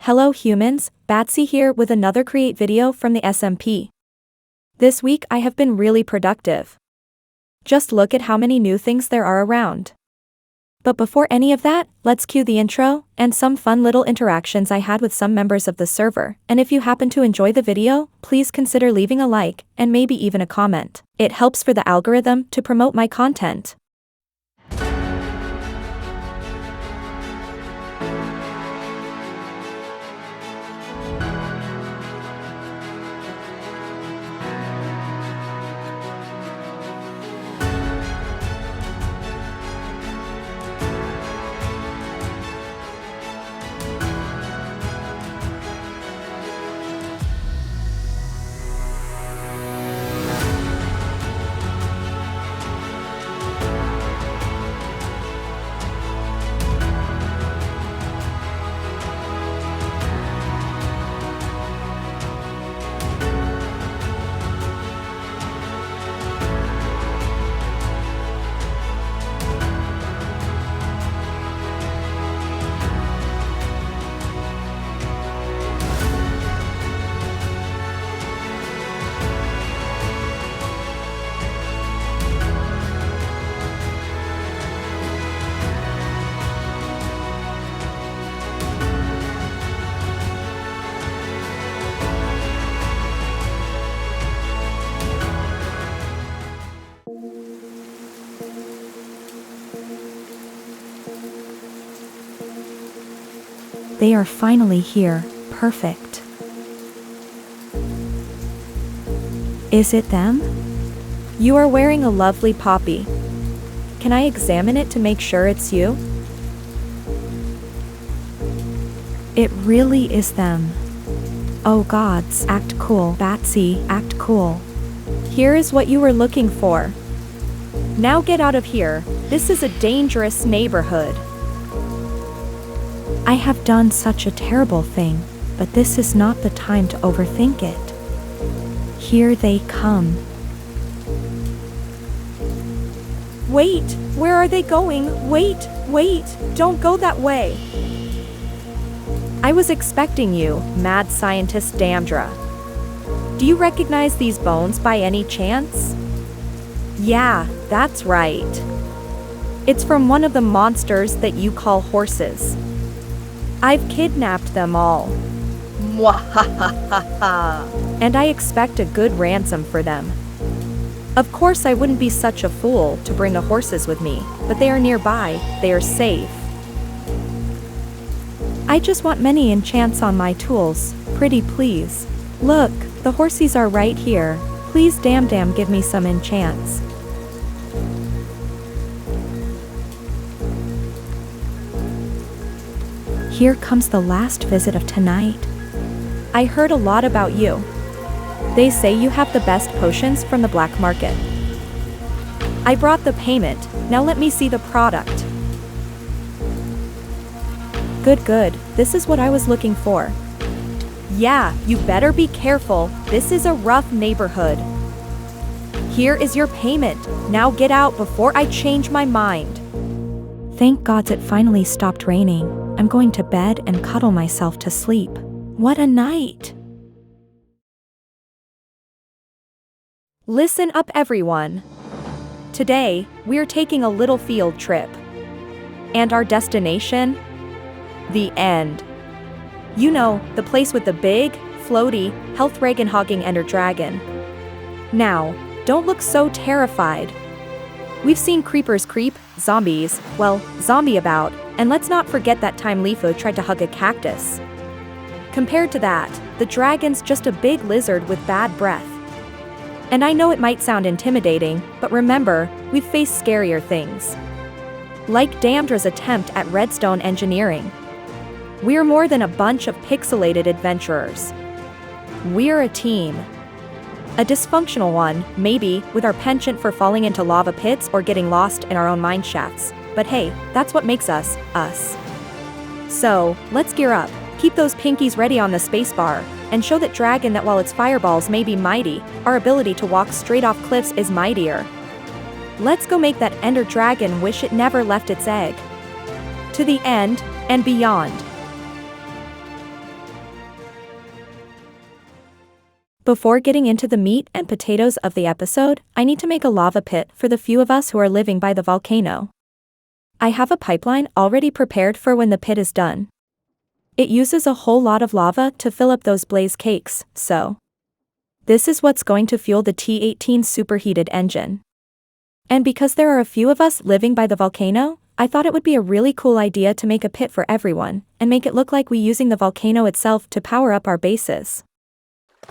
Hello humans, Batsy here with another Create video from the SMP. This week I have been really productive. Just look at how many new things there are around. But before any of that, let's cue the intro, and some fun little interactions I had with some members of the server, and if you happen to enjoy the video, please consider leaving a like, and maybe even a comment. It helps for the algorithm to promote my content. They are finally here, perfect. Is it them? You are wearing a lovely poppy. Can I examine it to make sure it's you? It really is them. Oh gods, act cool, Batsy, act cool. Here is what you were looking for. Now get out of here, this is a dangerous neighborhood. I have done such a terrible thing, but this is not the time to overthink it. Here they come. Wait, where are they going? Wait, don't go that way. I was expecting you, mad scientist 𝐋𝐢𝐬𝐬. Do you recognize these bones by any chance? Yeah, that's right. It's from one of the monsters that you call horses. I've kidnapped them all. Mwahahaha. And I expect a good ransom for them. Of course I wouldn't be such a fool to bring the horses with me, but they are nearby, they are safe. I just want many enchants on my tools, pretty please. Look, the horsies are right here, please damn give me some enchants. Here comes the last visit of tonight. I heard a lot about you. They say you have the best potions from the black market. I brought the payment, now let me see the product. Good, this is what I was looking for. Yeah, you better be careful, this is a rough neighborhood. Here is your payment, now get out before I change my mind. Thank God it finally stopped raining. I'm going to bed and cuddle myself to sleep. What a night! Listen up everyone. Today, we're taking a little field trip. And our destination? The end. You know, the place with the big, floaty, 𝐋𝐢𝐬𝐬hogging ender dragon. Now, don't look so terrified. We've seen creepers creep, zombies, well, zombie about, and let's not forget that time 𝐋𝐢𝐬𝐬 tried to hug a cactus. Compared to that, the dragon's just a big lizard with bad breath. And I know it might sound intimidating, but remember, we've faced scarier things. Like 𝐷𝐴𝐻𝐷ra's attempt at redstone engineering. We're more than a bunch of pixelated adventurers. We're a team. A dysfunctional one, maybe, with our penchant for falling into lava pits or getting lost in our own mine shafts. But hey, that's what makes us, us. So, let's gear up, keep those pinkies ready on the spacebar, and show that dragon that while its fireballs may be mighty, our ability to walk straight off cliffs is mightier. Let's go make that ender dragon wish it never left its egg. To the end, and beyond. Before getting into the meat and potatoes of the episode, I need to make a lava pit for the few of us who are living by the volcano. I have a pipeline already prepared for when the pit is done. It uses a whole lot of lava to fill up those blaze cakes, so this is what's going to fuel the 𝐋𝐢𝐬𝐬 superheated engine. And because there are a few of us living by the volcano, I thought it would be a really cool idea to make a pit for everyone, and make it look like we using the volcano itself to power up our bases.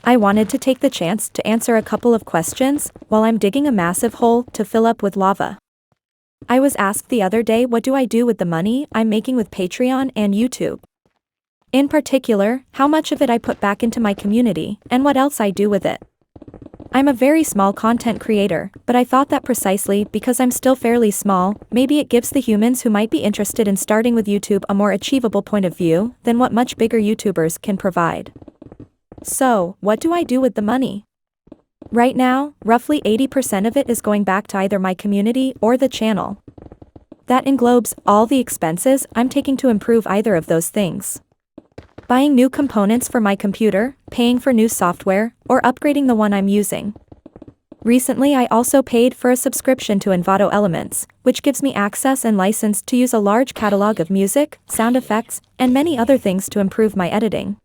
I wanted to take the chance to answer a couple of questions while I'm digging a massive hole to fill up with lava. I was asked the other day, what do I do with the money I'm making with Patreon and YouTube? In particular, how much of it I put back into my community, and what else I do with it. I'm a very small content creator, but I thought that precisely because I'm still fairly small, maybe it gives the humans who might be interested in starting with YouTube a more achievable point of view than what much bigger YouTubers can provide. So, what do I do with the money? Right now, roughly 80% of it is going back to either my community or the channel. That englobes all the expenses I'm taking to improve either of those things. Buying new components for my computer, paying for new software, or upgrading the one I'm using. Recently I also paid for a subscription to Envato Elements, which gives me access and license to use a large catalog of music, sound effects, and many other things to improve my editing.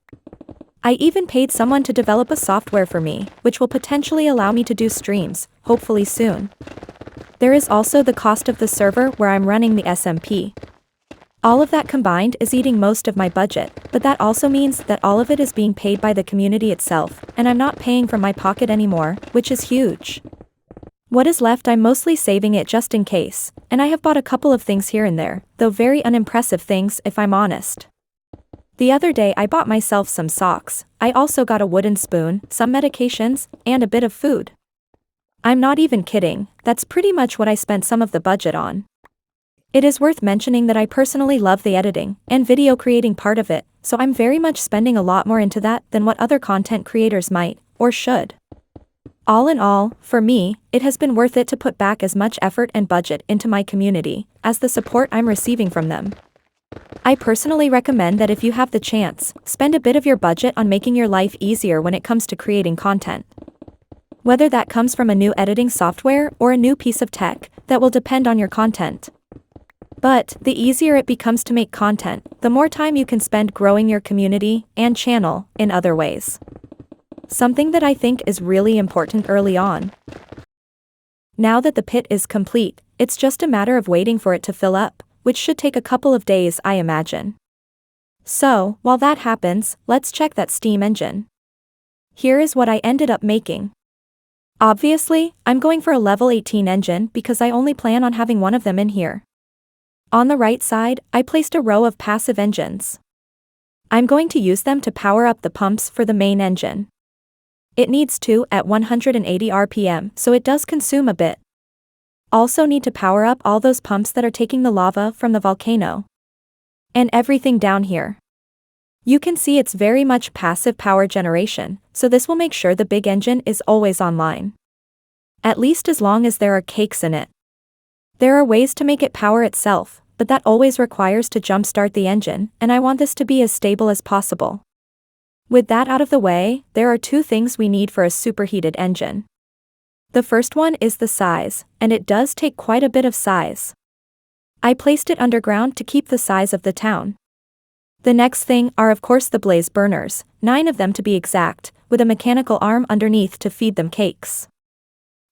I even paid someone to develop a software for me, which will potentially allow me to do streams, hopefully soon. There is also the cost of the server where I'm running the SMP. All of that combined is eating most of my budget, but that also means that all of it is being paid by the community itself, and I'm not paying from my pocket anymore, which is huge. What is left I'm mostly saving it just in case, and I have bought a couple of things here and there, though very unimpressive things if I'm honest. The other day I bought myself some socks, I also got a wooden spoon, some medications, and a bit of food. I'm not even kidding, that's pretty much what I spent some of the budget on. It is worth mentioning that I personally love the editing and video creating part of it, so I'm very much spending a lot more into that than what other content creators might, or should. All in all, for me, it has been worth it to put back as much effort and budget into my community, as the support I'm receiving from them. I personally recommend that if you have the chance, spend a bit of your budget on making your life easier when it comes to creating content. Whether that comes from a new editing software or a new piece of tech, that will depend on your content. But, the easier it becomes to make content, the more time you can spend growing your community and channel in other ways. Something that I think is really important early on. Now that the pit is complete, it's just a matter of waiting for it to fill up, which should take a couple of days, I imagine. So, while that happens, let's check that steam engine. Here is what I ended up making. Obviously, I'm going for a level 18 engine because I only plan on having one of them in here. On the right side, I placed a row of passive engines. I'm going to use them to power up the pumps for the main engine. It needs 2 at 180 RPM, so it does consume a bit. Also need to power up all those pumps that are taking the lava from the volcano. And everything down here. You can see it's very much passive power generation, so this will make sure the big engine is always online. At least as long as there are cakes in it. There are ways to make it power itself, but that always requires to jumpstart the engine, and I want this to be as stable as possible. With that out of the way, there are 2 things we need for a superheated engine. The first one is the size, and it does take quite a bit of size. I placed it underground to keep the size of the town. The next thing are of course the blaze burners, 9 of them to be exact, with a mechanical arm underneath to feed them cakes.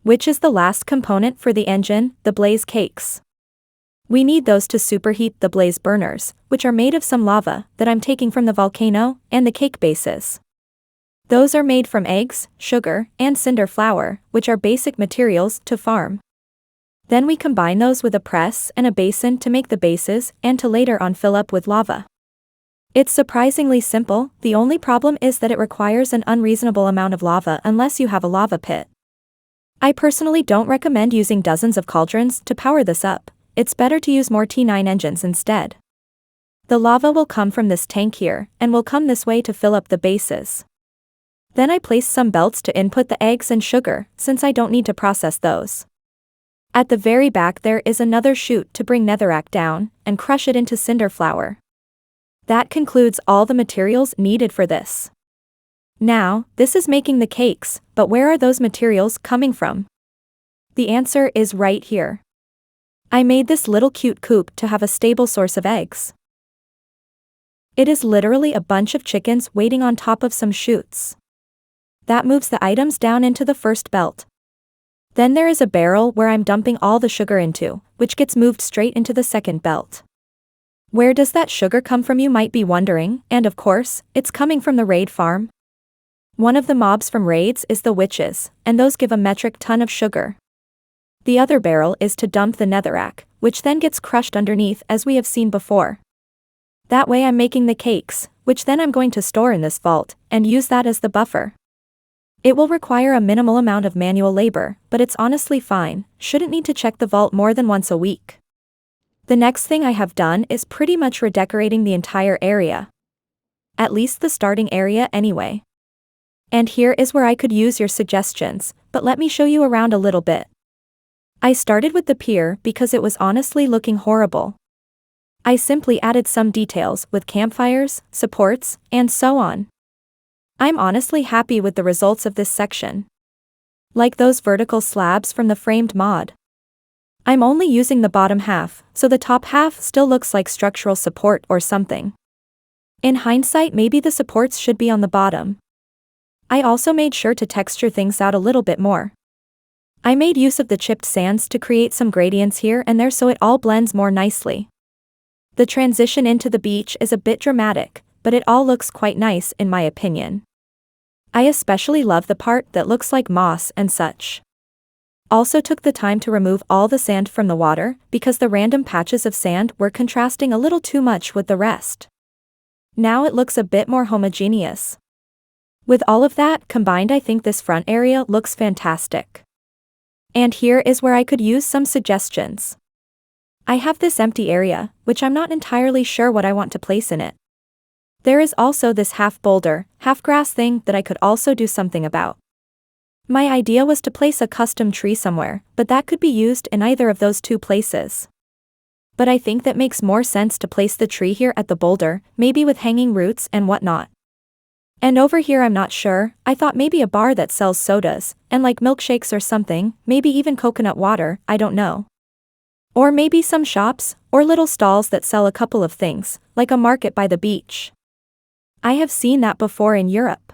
Which is the last component for the engine, the blaze cakes. We need those to superheat the blaze burners, which are made of some lava that I'm taking from the volcano, and the cake bases. Those are made from eggs, sugar, and cinder flour, which are basic materials to farm. Then we combine those with a press and a basin to make the bases and to later on fill up with lava. It's surprisingly simple, the only problem is that it requires an unreasonable amount of lava unless you have a lava pit. I personally don't recommend using dozens of cauldrons to power this up, it's better to use more T9 engines instead. The lava will come from this tank here, and will come this way to fill up the bases. Then I place some belts to input the eggs and sugar, since I don't need to process those. At the very back there is another chute to bring netherrack down, and crush it into cinder flour. That concludes all the materials needed for this. Now, this is making the cakes, but where are those materials coming from? The answer is right here. I made this little cute coop to have a stable source of eggs. It is literally a bunch of chickens waiting on top of some chutes. That moves the items down into the first belt. Then there is a barrel where I'm dumping all the sugar into, which gets moved straight into the second belt. Where does that sugar come from, you might be wondering, and of course, it's coming from the raid farm. One of the mobs from raids is the witches, and those give a metric ton of sugar. The other barrel is to dump the netherrack, which then gets crushed underneath as we have seen before. That way I'm making the cakes, which then I'm going to store in this vault, and use that as the buffer. It will require a minimal amount of manual labor, but it's honestly fine, shouldn't need to check the vault more than once a week. The next thing I have done is pretty much redecorating the entire area. At least the starting area anyway. And here is where I could use your suggestions, but let me show you around a little bit. I started with the pier because it was honestly looking horrible. I simply added some details with campfires, supports, and so on. I'm honestly happy with the results of this section. Like those vertical slabs from the framed mod. I'm only using the bottom half, so the top half still looks like structural support or something. In hindsight, maybe the supports should be on the bottom. I also made sure to texture things out a little bit more. I made use of the chipped sands to create some gradients here and there so it all blends more nicely. The transition into the beach is a bit dramatic, but it all looks quite nice in my opinion. I especially love the part that looks like moss and such. Also took the time to remove all the sand from the water, because the random patches of sand were contrasting a little too much with the rest. Now it looks a bit more homogeneous. With all of that combined, I think this front area looks fantastic. And here is where I could use some suggestions. I have this empty area, which I'm not entirely sure what I want to place in it. There is also this half boulder, half grass thing that I could also do something about. My idea was to place a custom tree somewhere, but that could be used in either of those two places. But I think that makes more sense to place the tree here at the boulder, maybe with hanging roots and whatnot. And over here I'm not sure, I thought maybe a bar that sells sodas, and like milkshakes or something, maybe even coconut water, I don't know. Or maybe some shops, or little stalls that sell a couple of things, like a market by the beach. I have seen that before in Europe.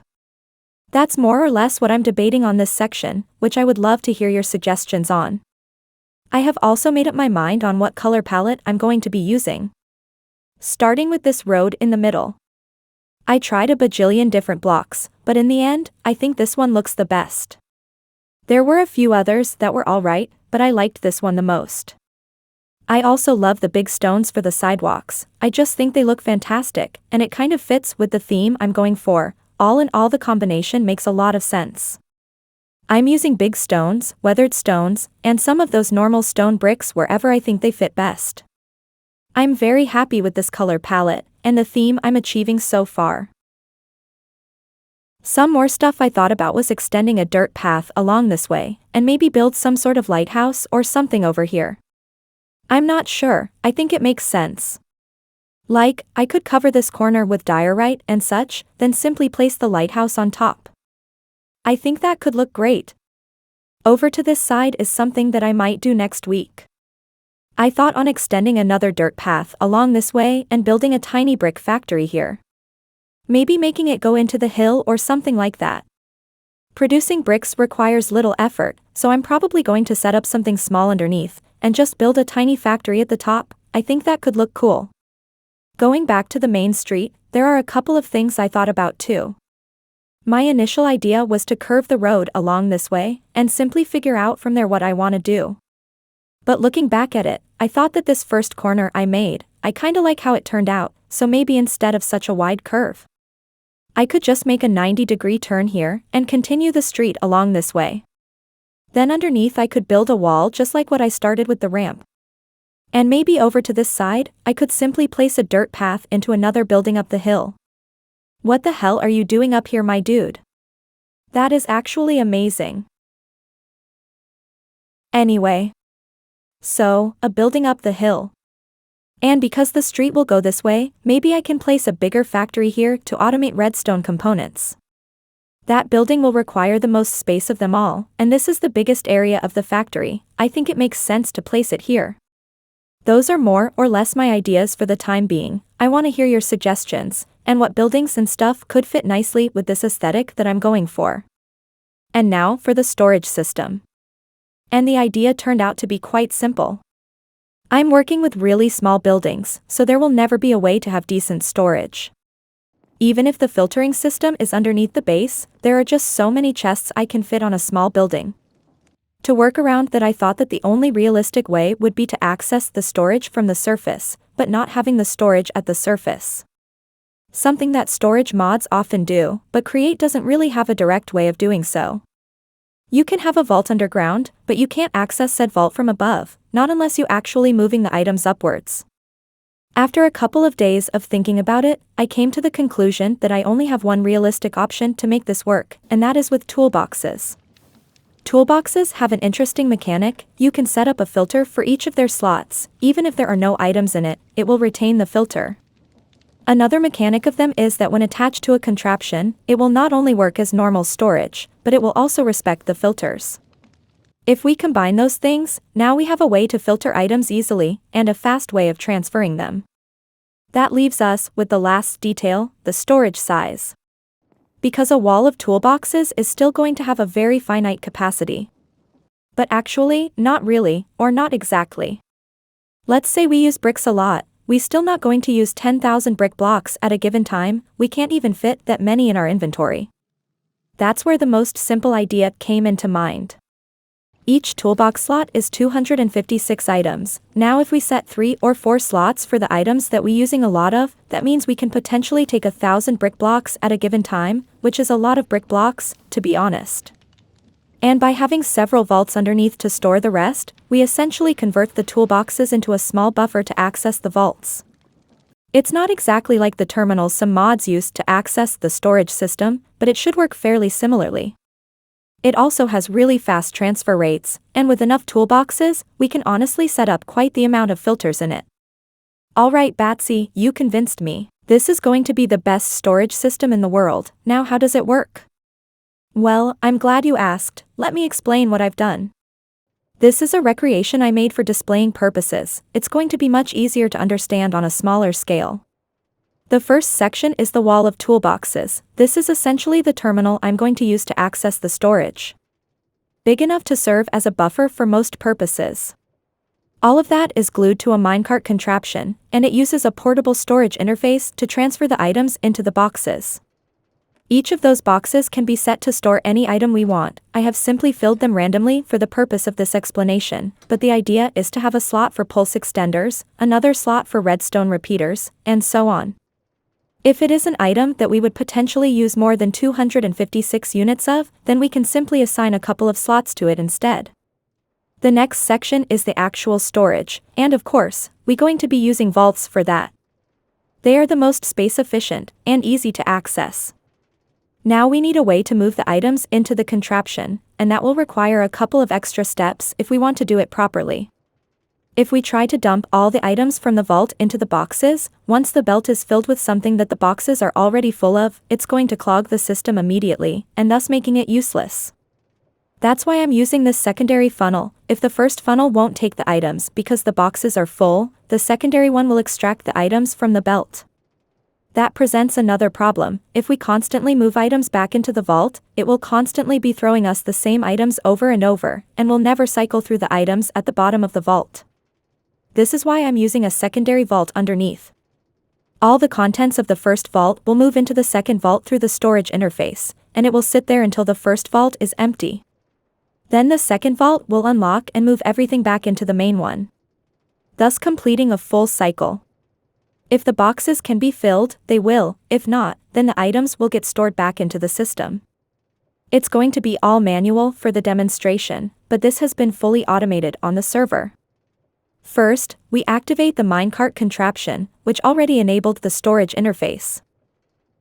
That's more or less what I'm debating on this section, which I would love to hear your suggestions on. I have also made up my mind on what color palette I'm going to be using. Starting with this road in the middle. I tried a bajillion different blocks, but in the end, I think this one looks the best. There were a few others that were alright, but I liked this one the most. I also love the big stones for the sidewalks, I just think they look fantastic, and it kind of fits with the theme I'm going for. All in all, the combination makes a lot of sense. I'm using big stones, weathered stones, and some of those normal stone bricks wherever I think they fit best. I'm very happy with this color palette, and the theme I'm achieving so far. Some more stuff I thought about was extending a dirt path along this way, and maybe build some sort of lighthouse or something over here. I'm not sure, I think it makes sense. Like, I could cover this corner with diorite and such, then simply place the lighthouse on top. I think that could look great. Over to this side is something that I might do next week. I thought on extending another dirt path along this way and building a tiny brick factory here. Maybe making it go into the hill or something like that. Producing bricks requires little effort, so I'm probably going to set up something small underneath, and just build a tiny factory at the top. I think that could look cool. Going back to the main street, there are a couple of things I thought about too. My initial idea was to curve the road along this way, and simply figure out from there what I want to do. But looking back at it, I thought that this first corner I made, I kinda like how it turned out, so maybe instead of such a wide curve, I could just make a 90-degree turn here, and continue the street along this way. Then underneath I could build a wall just like what I started with the ramp. And maybe over to this side, I could simply place a dirt path into another building up the hill. What the hell are you doing up here, my dude? That is actually amazing. Anyway. So, a building up the hill. And because the street will go this way, maybe I can place a bigger factory here to automate redstone components. That building will require the most space of them all, and this is the biggest area of the factory. I think it makes sense to place it here. Those are more or less my ideas for the time being. I want to hear your suggestions, and what buildings and stuff could fit nicely with this aesthetic that I'm going for. And now for the storage system. And the idea turned out to be quite simple. I'm working with really small buildings, so there will never be a way to have decent storage. Even if the filtering system is underneath the base, there are just so many chests I can fit on a small building. To work around that, I thought that the only realistic way would be to access the storage from the surface, but not having the storage at the surface. Something that storage mods often do, but Create doesn't really have a direct way of doing so. You can have a vault underground, but you can't access said vault from above, not unless you actually moving the items upwards. After a couple of days of thinking about it, I came to the conclusion that I only have one realistic option to make this work, and that is with toolboxes. Toolboxes have an interesting mechanic. You can set up a filter for each of their slots. Even if there are no items in it, it will retain the filter. Another mechanic of them is that when attached to a contraption, it will not only work as normal storage, but it will also respect the filters. If we combine those things, now we have a way to filter items easily, and a fast way of transferring them. That leaves us with the last detail, the storage size. Because a wall of toolboxes is still going to have a very finite capacity. But actually, not really, or not exactly. Let's say we use bricks a lot, we're still not going to use 10,000 brick blocks at a given time. We can't even fit that many in our inventory. That's where the most simple idea came into mind. Each toolbox slot is 256 items. Now if we set 3 or 4 slots for the items that we're using a lot of, that means we can potentially take 1,000 brick blocks at a given time, which is a lot of brick blocks, to be honest. And by having several vaults underneath to store the rest, we essentially convert the toolboxes into a small buffer to access the vaults. It's not exactly like the terminals some mods use to access the storage system, but it should work fairly similarly. It also has really fast transfer rates, and with enough toolboxes, we can honestly set up quite the amount of filters in it. Alright Batsy, you convinced me. This is going to be the best storage system in the world. Now how does it work? Well, I'm glad you asked. Let me explain what I've done. This is a recreation I made for displaying purposes. It's going to be much easier to understand on a smaller scale. The first section is the wall of toolboxes. This is essentially the terminal I'm going to use to access the storage. Big enough to serve as a buffer for most purposes. All of that is glued to a minecart contraption, and it uses a portable storage interface to transfer the items into the boxes. Each of those boxes can be set to store any item we want. I have simply filled them randomly for the purpose of this explanation, but the idea is to have a slot for pulse extenders, another slot for redstone repeaters, and so on. If it is an item that we would potentially use more than 256 units of, then we can simply assign a couple of slots to it instead. The next section is the actual storage, and of course, we're going to be using vaults for that. They are the most space efficient, and easy to access. Now we need a way to move the items into the contraption, and that will require a couple of extra steps if we want to do it properly. If we try to dump all the items from the vault into the boxes, once the belt is filled with something that the boxes are already full of, it's going to clog the system immediately, and thus making it useless. That's why I'm using this secondary funnel. If the first funnel won't take the items because the boxes are full, the secondary one will extract the items from the belt. That presents another problem. If we constantly move items back into the vault, it will constantly be throwing us the same items over and over, and will never cycle through the items at the bottom of the vault. This is why I'm using a secondary vault underneath. All the contents of the first vault will move into the second vault through the storage interface, and it will sit there until the first vault is empty. Then the second vault will unlock and move everything back into the main one, thus completing a full cycle. If the boxes can be filled, they will. If not, then the items will get stored back into the system. It's going to be all manual for the demonstration, but this has been fully automated on the server. First, we activate the minecart contraption, which already enabled the storage interface.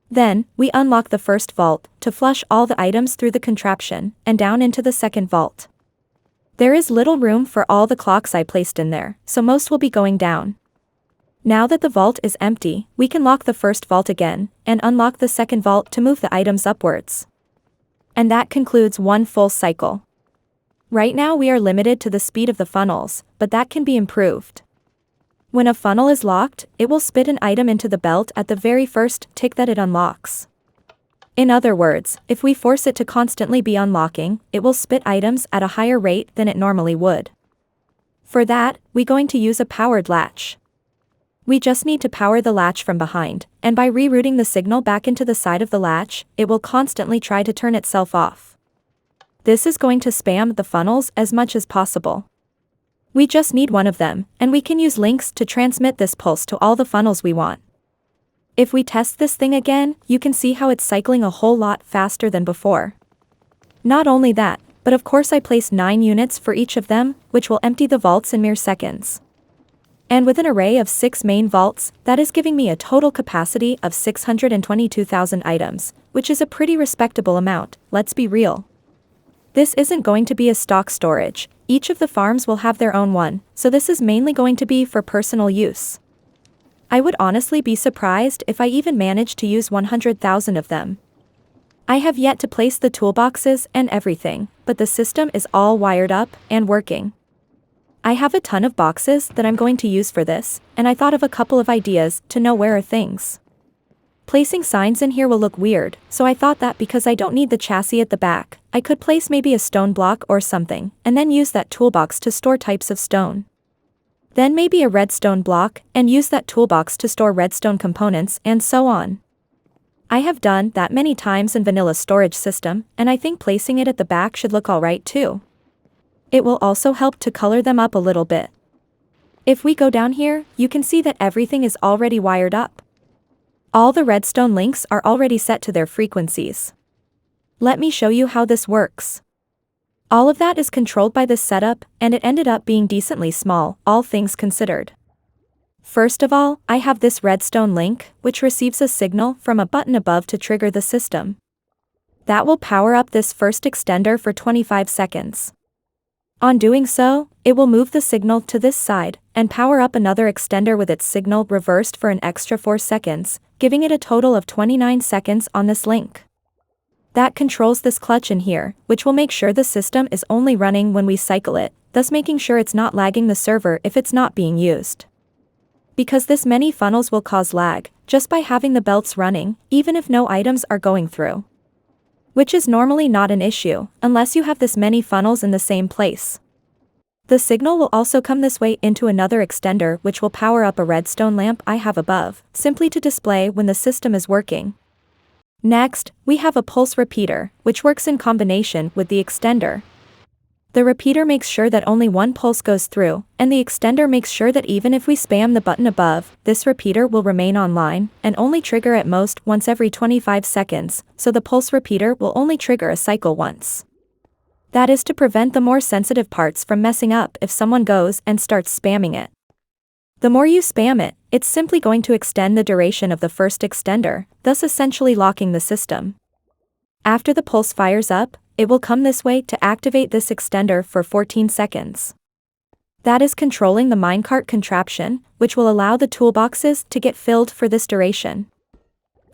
Then, we unlock the first vault to flush all the items through the contraption and down into the second vault. There is little room for all the clocks I placed in there, so most will be going down. Now that the vault is empty, we can lock the first vault again and unlock the second vault to move the items upwards. And that concludes one full cycle. Right now we are limited to the speed of the funnels, but that can be improved. When a funnel is locked, it will spit an item into the belt at the very first tick that it unlocks. In other words, if we force it to constantly be unlocking, it will spit items at a higher rate than it normally would. For that, we're going to use a powered latch. We just need to power the latch from behind, and by rerouting the signal back into the side of the latch, it will constantly try to turn itself off. This is going to spam the funnels as much as possible. We just need one of them, and we can use links to transmit this pulse to all the funnels we want. If we test this thing again, you can see how it's cycling a whole lot faster than before. Not only that, but of course I placed 9 units for each of them, which will empty the vaults in mere seconds. And with an array of 6 main vaults, that is giving me a total capacity of 622,000 items, which is a pretty respectable amount, let's be real. This isn't going to be a stock storage, each of the farms will have their own one, so this is mainly going to be for personal use. I would honestly be surprised if I even managed to use 100,000 of them. I have yet to place the toolboxes and everything, but the system is all wired up and working. I have a ton of boxes that I'm going to use for this, and I thought of a couple of ideas to know where are things. Placing signs in here will look weird, so I thought that because I don't need the chassis at the back, I could place maybe a stone block or something, and then use that toolbox to store types of stone. Then maybe a redstone block, and use that toolbox to store redstone components, and so on. I have done that many times in vanilla storage system, and I think placing it at the back should look alright too. It will also help to color them up a little bit. If we go down here, you can see that everything is already wired up. All the redstone links are already set to their frequencies. Let me show you how this works. All of that is controlled by this setup, and it ended up being decently small, all things considered. First of all, I have this redstone link, which receives a signal from a button above to trigger the system. That will power up this first extender for 25 seconds. On doing so, it will move the signal to this side, and power up another extender with its signal reversed for an extra 4 seconds, giving it a total of 29 seconds on this link. That controls this clutch in here, which will make sure the system is only running when we cycle it, thus making sure it's not lagging the server if it's not being used. Because this many funnels will cause lag, just by having the belts running, even if no items are going through. Which is normally not an issue, unless you have this many funnels in the same place. The signal will also come this way into another extender which will power up a redstone lamp I have above, simply to display when the system is working. Next, we have a pulse repeater, which works in combination with the extender. The repeater makes sure that only one pulse goes through, and the extender makes sure that even if we spam the button above, this repeater will remain online, and only trigger at most once every 25 seconds, so the pulse repeater will only trigger a cycle once. That is to prevent the more sensitive parts from messing up if someone goes and starts spamming it. The more you spam it, it's simply going to extend the duration of the first extender, thus essentially locking the system. After the pulse fires up, it will come this way to activate this extender for 14 seconds. That is controlling the minecart contraption, which will allow the toolboxes to get filled for this duration.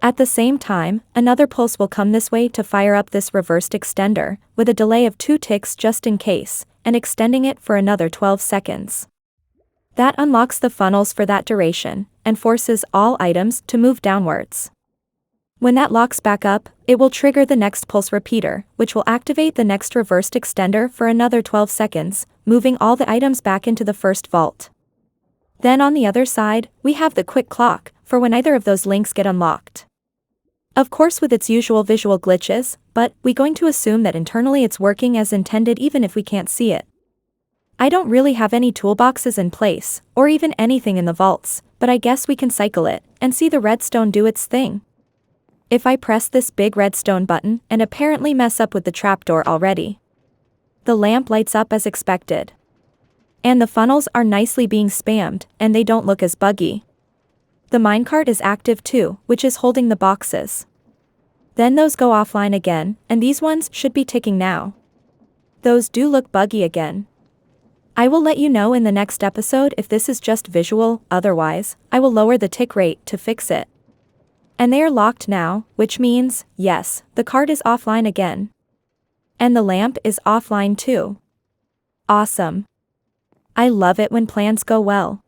At the same time, another pulse will come this way to fire up this reversed extender, with a delay of 2 ticks just in case, and extending it for another 12 seconds. That unlocks the funnels for that duration, and forces all items to move downwards. When that locks back up, it will trigger the next pulse repeater, which will activate the next reversed extender for another 12 seconds, moving all the items back into the first vault. Then on the other side, we have the quick clock, for when either of those links get unlocked. Of course with its usual visual glitches, but we're going to assume that internally it's working as intended even if we can't see it. I don't really have any toolboxes in place, or even anything in the vaults, but I guess we can cycle it, and see the redstone do its thing. If I press this big redstone button and apparently mess up with the trapdoor already. The lamp lights up as expected. And the funnels are nicely being spammed, and they don't look as buggy. The minecart is active too, which is holding the boxes. Then those go offline again, and these ones should be ticking now. Those do look buggy again. I will let you know in the next episode if this is just visual, otherwise, I will lower the tick rate to fix it. And they are locked now, which means, yes, the cart is offline again. And the lamp is offline too. Awesome. I love it when plans go well.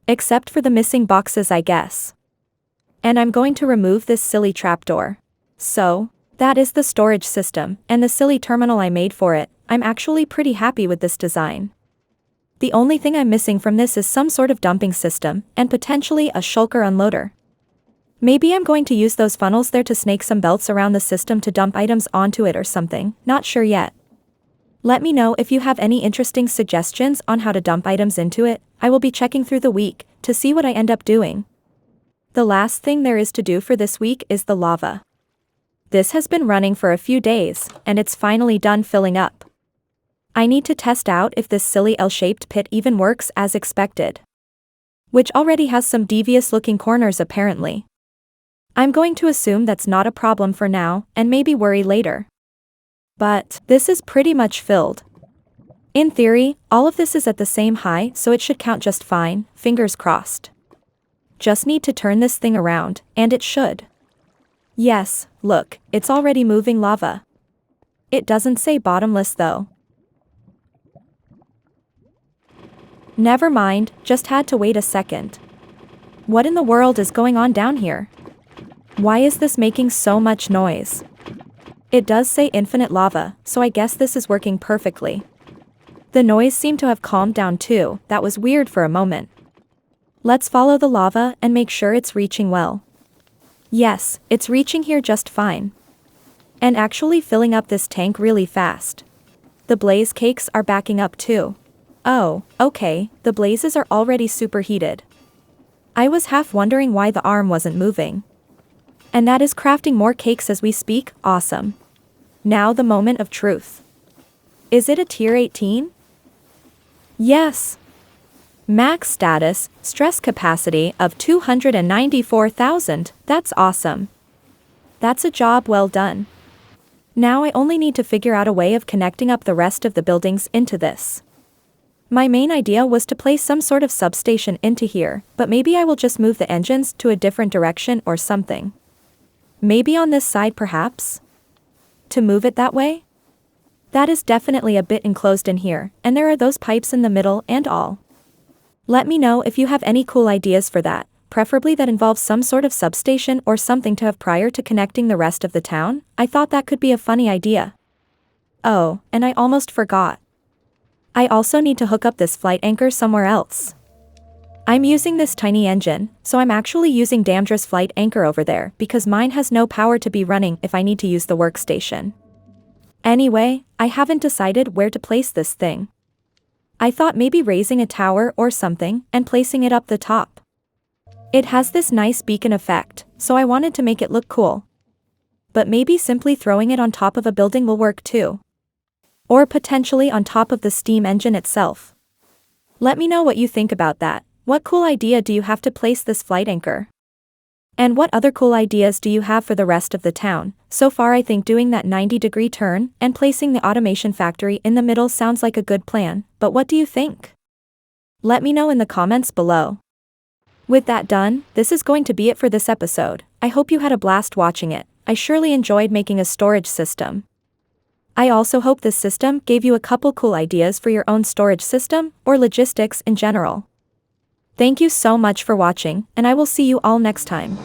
Except for the missing boxes, I guess. And I'm going to remove this silly trapdoor. So, that is the storage system, and the silly terminal I made for it. I'm actually pretty happy with this design. The only thing I'm missing from this is some sort of dumping system, and potentially a shulker unloader. Maybe I'm going to use those funnels there to snake some belts around the system to dump items onto it or something, not sure yet. Let me know if you have any interesting suggestions on how to dump items into it. I will be checking through the week to see what I end up doing. The last thing there is to do for this week is the lava. This has been running for a few days, and it's finally done filling up. I need to test out if this silly L-shaped pit even works as expected. Which already has some devious looking corners apparently. I'm going to assume that's not a problem for now, and maybe worry later. But this is pretty much filled. In theory, all of this is at the same height, so it should count just fine, fingers crossed. Just need to turn this thing around, and it should. Yes, look, it's already moving lava. It doesn't say bottomless though. Never mind, just had to wait a second. What in the world is going on down here? Why is this making so much noise? It does say infinite lava, so I guess this is working perfectly. The noise seemed to have calmed down too. That was weird for a moment. Let's follow the lava and make sure it's reaching well. Yes, it's reaching here just fine. And actually filling up this tank really fast. The blaze cakes are backing up too. Oh, okay, the blazes are already superheated. I was half wondering why the arm wasn't moving. And that is crafting more cakes as we speak. Awesome. Now the moment of truth. Is it a tier 18? Yes. Max status, stress capacity of 294,000, that's awesome. That's a job well done. Now I only need to figure out a way of connecting up the rest of the buildings into this. My main idea was to place some sort of substation into here, but maybe I will just move the engines to a different direction or something. Maybe on this side perhaps? To move it that way? That is definitely a bit enclosed in here, and there are those pipes in the middle and all. Let me know if you have any cool ideas for that, preferably that involves some sort of substation or something to have prior to connecting the rest of the town. I thought that could be a funny idea. Oh, and I almost forgot. I also need to hook up this flight anchor somewhere else. I'm using this tiny engine, so I'm actually using Damdra's flight anchor over there because mine has no power to be running if I need to use the workstation. Anyway, I haven't decided where to place this thing. I thought maybe raising a tower or something and placing it up the top. It has this nice beacon effect, so I wanted to make it look cool. But maybe simply throwing it on top of a building will work too. Or potentially on top of the steam engine itself. Let me know what you think about that. What cool idea do you have to place this flight anchor? And what other cool ideas do you have for the rest of the town? So far I think doing that 90-degree turn and placing the automation factory in the middle sounds like a good plan, but what do you think? Let me know in the comments below. With that done, this is going to be it for this episode. I hope you had a blast watching it. I surely enjoyed making a storage system. I also hope this system gave you a couple cool ideas for your own storage system or logistics in general. Thank you so much for watching, and I will see you all next time.